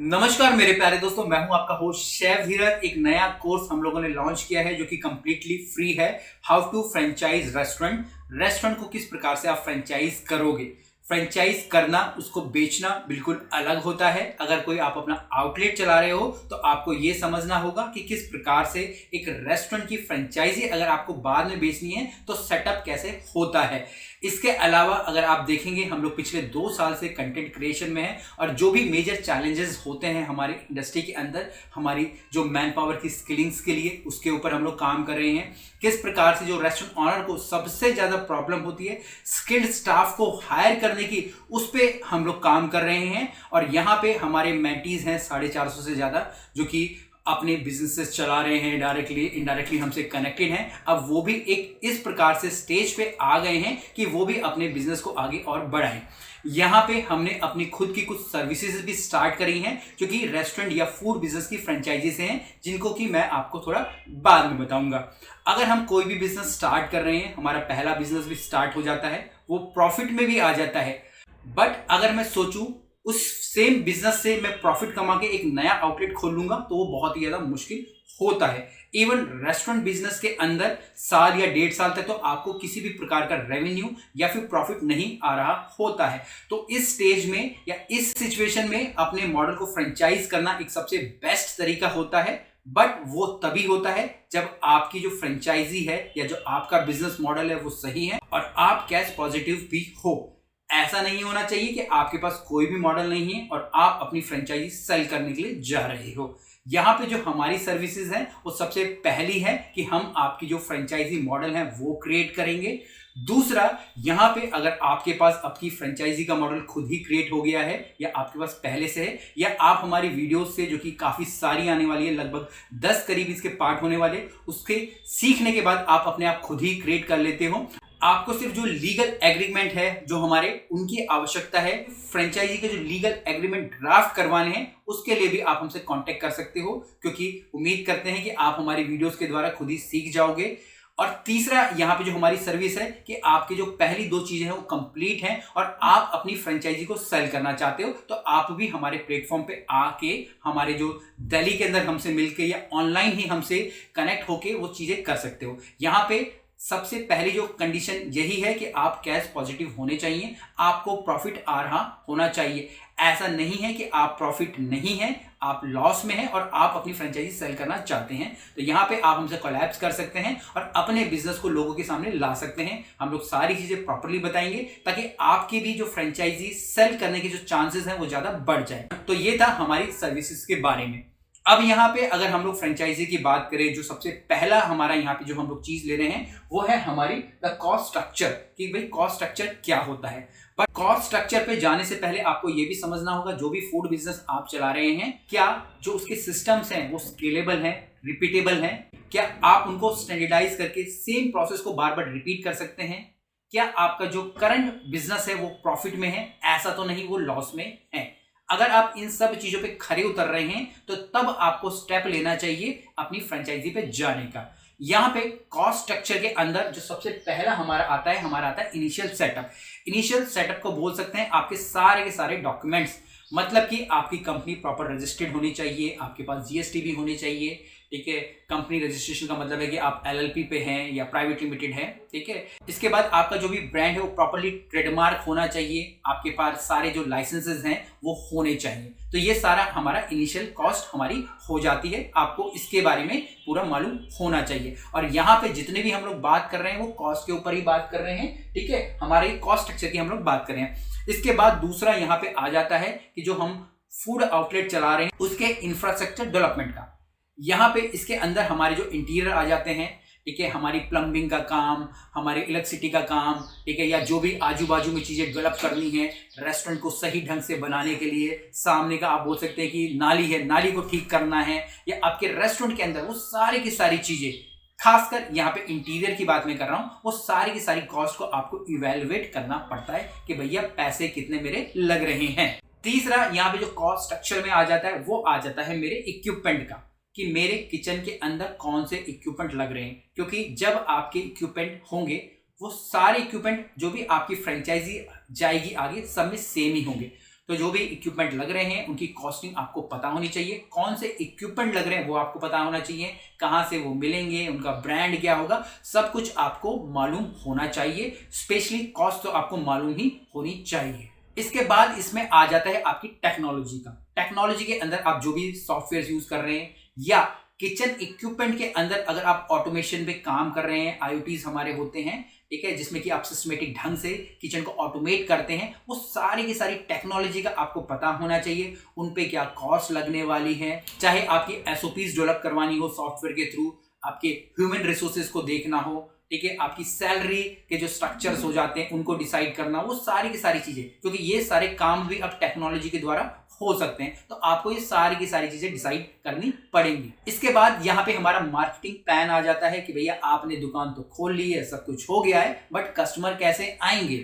नमस्कार मेरे प्यारे दोस्तों, मैं हूं आपका होस्ट शेफ धीरज। एक नया कोर्स हम लोगों ने लॉन्च किया है जो कि कंप्लीटली फ्री है। How to franchise restaurant. Restaurant को किस प्रकार से आप फ्रेंचाइज करोगे। फ्रेंचाइज करना, उसको बेचना बिल्कुल अलग होता है। अगर कोई आप अपना आउटलेट चला रहे हो तो आपको ये समझना होगा कि किस प्रकार से एक रेस्टोरेंट की फ्रेंचाइजी अगर आपको बाद में बेचनी है तो सेटअप कैसे होता है। इसके अलावा अगर आप देखेंगे, हम लोग पिछले 2 साल से कंटेंट क्रिएशन में हैं और जो भी मेजर चैलेंजेस होते हैं हमारी इंडस्ट्री के अंदर, हमारी जो मैन पावर की स्किलिंग्स के लिए, उसके ऊपर हम लोग काम कर रहे हैं। किस प्रकार से जो रेस्टोरेंट ऑनर को सबसे ज्यादा प्रॉब्लम होती है स्किल्ड स्टाफ को हायर करने की, उस पर हम लोग काम कर रहे हैं। और यहाँ पे हमारे मेंटीज हैं 450 से ज्यादा, जो कि अपने बिजनेसेस चला रहे हैं, डायरेक्टली इनडायरेक्टली हमसे कनेक्टेड हैं। अब वो भी एक इस प्रकार से स्टेज पे आ गए हैं कि वो भी अपने बिजनेस को आगे और बढ़ाएं। यहाँ पे हमने अपनी खुद की कुछ सर्विसेज भी स्टार्ट करी हैं जो कि रेस्टोरेंट या फूड बिजनेस की फ्रेंचाइजी से हैं, जिनको कि मैं आपको थोड़ा बाद में बताऊंगा। अगर हम कोई भी बिजनेस स्टार्ट कर रहे हैं, हमारा पहला बिजनेस भी स्टार्ट हो जाता है, वो प्रॉफिट में भी आ जाता है। बट अगर मैं सोचूं उस सेम बिजनेस से मैं प्रॉफिट कमा के एक नया आउटलेट खोल लूंगा तो वो बहुत ही ज्यादा मुश्किल होता है। इवन रेस्टोरेंट बिजनेस के अंदर साल या 1.5 साल तक तो आपको किसी भी प्रकार का रेवेन्यू या फिर प्रॉफिट नहीं आ रहा होता है। तो इस स्टेज में या इस सिचुएशन में अपने मॉडल को फ्रेंचाइज करना एक सबसे बेस्ट तरीका होता है। बट वो तभी होता है जब आपकी जो फ्रेंचाइजी है या जो आपका बिजनेस मॉडल है वो सही है और आप कैश पॉजिटिव भी हो। ऐसा नहीं होना चाहिए कि आपके पास कोई भी मॉडल नहीं है और आप अपनी फ्रेंचाइजी सेल करने के लिए जा रहे हो। यहाँ पे जो हमारी सर्विसेज हैं वो सबसे पहली है कि हम आपकी जो फ्रेंचाइजी मॉडल है वो क्रिएट करेंगे। दूसरा, यहाँ पे अगर आपके पास आपकी फ्रेंचाइजी का मॉडल खुद ही क्रिएट हो गया है या आपके पास पहले से है, या आप हमारी वीडियोस से, जो कि काफी सारी आने वाली है, लगभग 10 करीब इसके पार्ट होने वाले, उसके सीखने के बाद आप अपने आप खुद ही क्रिएट कर लेते हो। आपको सिर्फ जो लीगल एग्रीमेंट है जो हमारे, उनकी आवश्यकता है। फ्रेंचाइजी के जो लीगल एग्रीमेंट ड्राफ्ट करवाने हैं उसके लिए भी आप हमसे कांटेक्ट कर सकते हो, क्योंकि उम्मीद करते हैं कि आप हमारी वीडियोस के द्वारा खुद ही सीख जाओगे। और तीसरा, यहाँ पे जो हमारी सर्विस है कि आपकी जो पहली 2 चीजें हैं वो कंप्लीट हैं और आप अपनी फ्रेंचाइजी को सेल करना चाहते हो तो आप भी हमारे प्लेटफॉर्म पे आके हमारे जो दिल्ली के अंदर हमसे मिलके या ऑनलाइन ही हमसे कनेक्ट होके वो चीजें कर सकते हो। यहाँ पे सबसे पहली जो कंडीशन यही है कि आप कैश पॉजिटिव होने चाहिए, आपको प्रॉफिट आ रहा होना चाहिए। ऐसा नहीं है कि आप प्रॉफिट नहीं है, आप लॉस में हैं और आप अपनी फ्रेंचाइजी सेल करना चाहते हैं, तो यहाँ पे आप हमसे कोलैप्स कर सकते हैं और अपने बिजनेस को लोगों के सामने ला सकते हैं। हम लोग सारी चीजें प्रॉपर्ली बताएंगे ताकि आपकी भी जो फ्रेंचाइजी सेल करने के जो चांसेस हैं वो ज्यादा बढ़ जाए। तो ये था हमारी सर्विसेज के बारे में। अब यहाँ पे अगर हम लोग फ्रेंचाइजी की बात करें, जो सबसे पहला हमारा यहाँ पे जो हम लोग चीज ले रहे हैं वो है हमारी द कॉस्ट स्ट्रक्चर, कि भाई कॉस्ट स्ट्रक्चर क्या होता है। पर कॉस्ट स्ट्रक्चर पे जाने से पहले आपको ये भी समझना होगा, जो भी फूड बिजनेस आप चला रहे हैं, क्या जो उसके सिस्टम्स हैं वो स्केलेबल हैं, रिपीटेबल हैं, क्या आप उनको स्टैंडर्डाइज करके सेम प्रोसेस को बार बार रिपीट कर सकते हैं, क्या आपका जो करंट बिजनेस है वो प्रॉफिट में है, ऐसा तो नहीं वो लॉस में है। अगर आप इन सब चीजों पे खरे उतर रहे हैं तो तब आपको स्टेप लेना चाहिए अपनी फ्रेंचाइजी पे जाने का। यहाँ पे कॉस्ट स्ट्रक्चर के अंदर जो सबसे पहला हमारा आता है इनिशियल सेटअप। इनिशियल सेटअप को बोल सकते हैं आपके सारे के सारे डॉक्यूमेंट्स, मतलब कि आपकी कंपनी प्रॉपर रजिस्टर्ड होनी चाहिए, आपके पास जीएसटी भी होनी चाहिए, ठीक है। कंपनी रजिस्ट्रेशन का मतलब है कि आप एलएलपी पे हैं या प्राइवेट लिमिटेड है, ठीक है। इसके बाद आपका जो भी ब्रांड है वो प्रॉपर्ली ट्रेडमार्क होना चाहिए, आपके पास सारे जो लाइसेंसेस हैं वो होने चाहिए। तो ये सारा हमारा इनिशियल कॉस्ट हमारी हो जाती है, आपको इसके बारे में पूरा मालूम होना चाहिए। और यहाँ पे जितने भी हम लोग बात कर रहे हैं वो कॉस्ट के ऊपर ही बात कर रहे हैं, ठीक है, हमारे कॉस्ट स्ट्रक्चर की हम लोग बात कर रहे हैं। इसके बाद दूसरा यहाँ पे आ जाता है कि जो हम फूड आउटलेट चला रहे हैं उसके इंफ्रास्ट्रक्चर डेवलपमेंट का। यहाँ पे इसके अंदर हमारे जो इंटीरियर आ जाते हैं, ठीक है, हमारी प्लम्बिंग का काम, हमारे इलेक्ट्रिसिटी का काम, ठीक है, या जो भी आजू बाजू में चीजें डेवलप करनी है रेस्टोरेंट को सही ढंग से बनाने के लिए। सामने का आप बोल सकते हैं कि नाली है, नाली को ठीक करना है, या आपके रेस्टोरेंट के अंदर वो सारी की सारी चीजें, खासकर यहाँ पे इंटीरियर की बात मैं कर रहा हूँ, वो सारी की सारी कॉस्ट को आपको इवेलुएट करना पड़ता है कि भैया पैसे कितने मेरे लग रहे हैं। तीसरा यहाँ पे जो कॉस्ट स्ट्रक्चर में आ जाता है वो आ जाता है मेरे इक्विपमेंट का, कि मेरे किचन के अंदर कौन से इक्विपमेंट लग रहे हैं। क्योंकि जब आपके इक्विपमेंट होंगे वो सारे इक्विपमेंट जो भी आपकी फ्रेंचाइजी जाएगी आगे सब में सेम ही होंगे। तो जो भी इक्विपमेंट लग रहे हैं उनकी कॉस्टिंग आपको पता होनी चाहिए, कौन से इक्विपमेंट लग रहे हैं वो आपको पता होना चाहिए, कहां से वो मिलेंगे, उनका ब्रांड क्या होगा, सब कुछ आपको मालूम होना चाहिए। स्पेशली कॉस्ट तो आपको मालूम ही होनी चाहिए। इसके बाद इसमें आ जाता है आपकी टेक्नोलॉजी का। टेक्नोलॉजी के अंदर आप जो भी सॉफ्टवेयर यूज कर रहे हैं या किचन इक्विपमेंट के अंदर अगर आप ऑटोमेशन पे काम कर रहे हैं, IoTs हमारे होते हैं, ठीक है, जिसमें कि आप सिस्टमेटिक ढंग से किचन को ऑटोमेट करते हैं, वो सारी की सारी टेक्नोलॉजी का आपको पता होना चाहिए। उन पे क्या कॉस्ट लगने वाली है, चाहे आपकी SOPs डेवलप करवानी हो सॉफ्टवेयर के थ्रू, आपके ह्यूमन रिसोर्सेज को देखना हो, ठीक है, आपकी सैलरी के जो स्ट्रक्चर्स हो जाते हैं उनको डिसाइड करना, वो सारी की सारी चीजें, क्योंकि ये सारे काम भी अब टेक्नोलॉजी के द्वारा हो सकते हैं, तो आपको ये सारी की सारी चीजें डिसाइड करनी पड़ेंगी। इसके बाद यहाँ पे हमारा मार्केटिंग प्लान आ जाता है कि भैया आपने दुकान तो खोल ली है, सब कुछ हो गया है, बट कस्टमर कैसे आएंगे,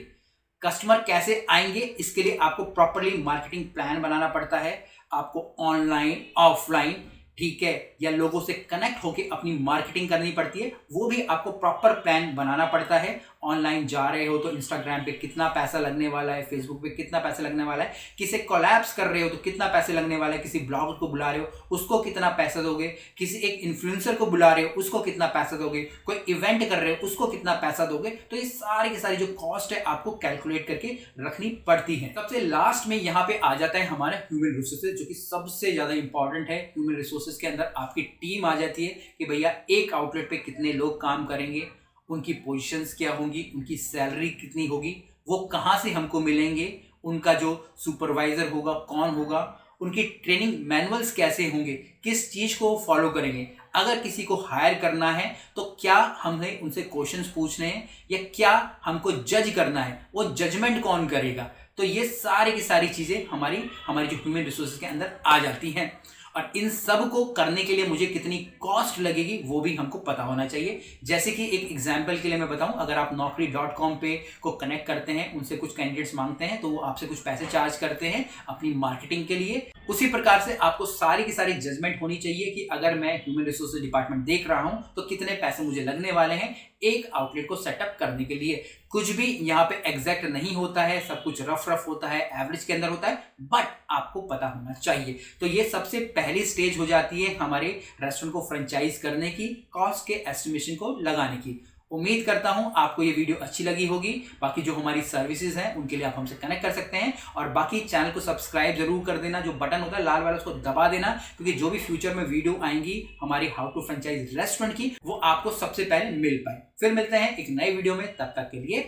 कस्टमर कैसे आएंगे, इसके लिए आपको प्रॉपरली मार्केटिंग प्लान बनाना पड़ता है। आपको ऑनलाइन, ऑफलाइन, ठीक है, या लोगों से कनेक्ट होकर अपनी मार्केटिंग करनी पड़ती है, वो भी आपको प्रॉपर प्लान बनाना पड़ता है। ऑनलाइन जा रहे हो तो इंस्टाग्राम पे कितना पैसा लगने वाला है, फेसबुक पे कितना पैसा लगने वाला है, किसी कोलैब्स कर रहे हो तो कितना पैसे लगने वाला है, किसी ब्लॉगर को बुला रहे हो उसको कितना पैसा दोगे, किसी एक इन्फ्लुएंसर को बुला रहे हो उसको कितना पैसा दोगे, कोई इवेंट कर रहे हो उसको कितना पैसा दोगे, तो ये सारी की सारी जो कॉस्ट है आपको कैलकुलेट करके रखनी पड़ती है। सबसे लास्ट में यहाँ पे आ जाता है हमारा ह्यूमन रिसोर्सेज, जो कि सबसे ज्यादा इंपॉर्टेंट है। ह्यूमन रिसोर्सेज के अंदर आपकी टीम आ जाती है कि भैया एक आउटलेट पे कितने लोग काम करेंगे, उनकी पोजीशंस क्या होंगी, उनकी सैलरी कितनी होगी, वो कहाँ से हमको मिलेंगे, उनका जो सुपरवाइजर होगा कौन होगा, उनकी ट्रेनिंग मैनुअल्स कैसे होंगे, किस चीज़ को फॉलो करेंगे, अगर किसी को हायर करना है तो क्या हमें उनसे क्वेश्चंस पूछने हैं या क्या हमको जज करना है, वो जजमेंट कौन करेगा। तो ये सारी की सारी चीज़ें हमारी जो ह्यूमन रिसोर्सेज के अंदर आ जाती हैं। और इन सब को करने के लिए मुझे कितनी कॉस्ट लगेगी वो भी हमको पता होना चाहिए। जैसे कि एक एग्जांपल के लिए मैं बताऊं, अगर आप naukri.com पे को कनेक्ट करते हैं, उनसे कुछ कैंडिडेट्स मांगते हैं तो वो आपसे कुछ पैसे चार्ज करते हैं अपनी मार्केटिंग के लिए। उसी प्रकार से आपको सारी की सारी जजमेंट होनी चाहिए कि अगर मैं ह्यूमन रिसोर्सेज डिपार्टमेंट देख रहा हूं तो कितने पैसे मुझे लगने वाले हैं एक आउटलेट को सेटअप करने के लिए। कुछ भी यहाँ पे एग्जैक्ट नहीं होता है, सब कुछ रफ होता है, एवरेज के अंदर होता है, बट आपको पता होना चाहिए। तो ये सबसे पहली स्टेज हो जाती है हमारे रेस्टोरेंट को फ्रेंचाइज करने की, कॉस्ट के एस्टिमेशन को लगाने की। उम्मीद करता हूं आपको ये वीडियो अच्छी लगी होगी। बाकी जो हमारी सर्विसेज हैं उनके लिए आप हमसे कनेक्ट कर सकते हैं, और बाकी चैनल को सब्सक्राइब जरूर कर देना, जो बटन होता है लाल वाला उसको दबा देना, क्योंकि जो भी फ्यूचर में वीडियो आएंगी हमारी हाउ टू फ्रेंचाइज रेस्टोरेंट की वो आपको सबसे पहले मिल पाए। फिर मिलते हैं एक नए वीडियो में, तब तक के लिए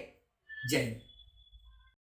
जय हिंद।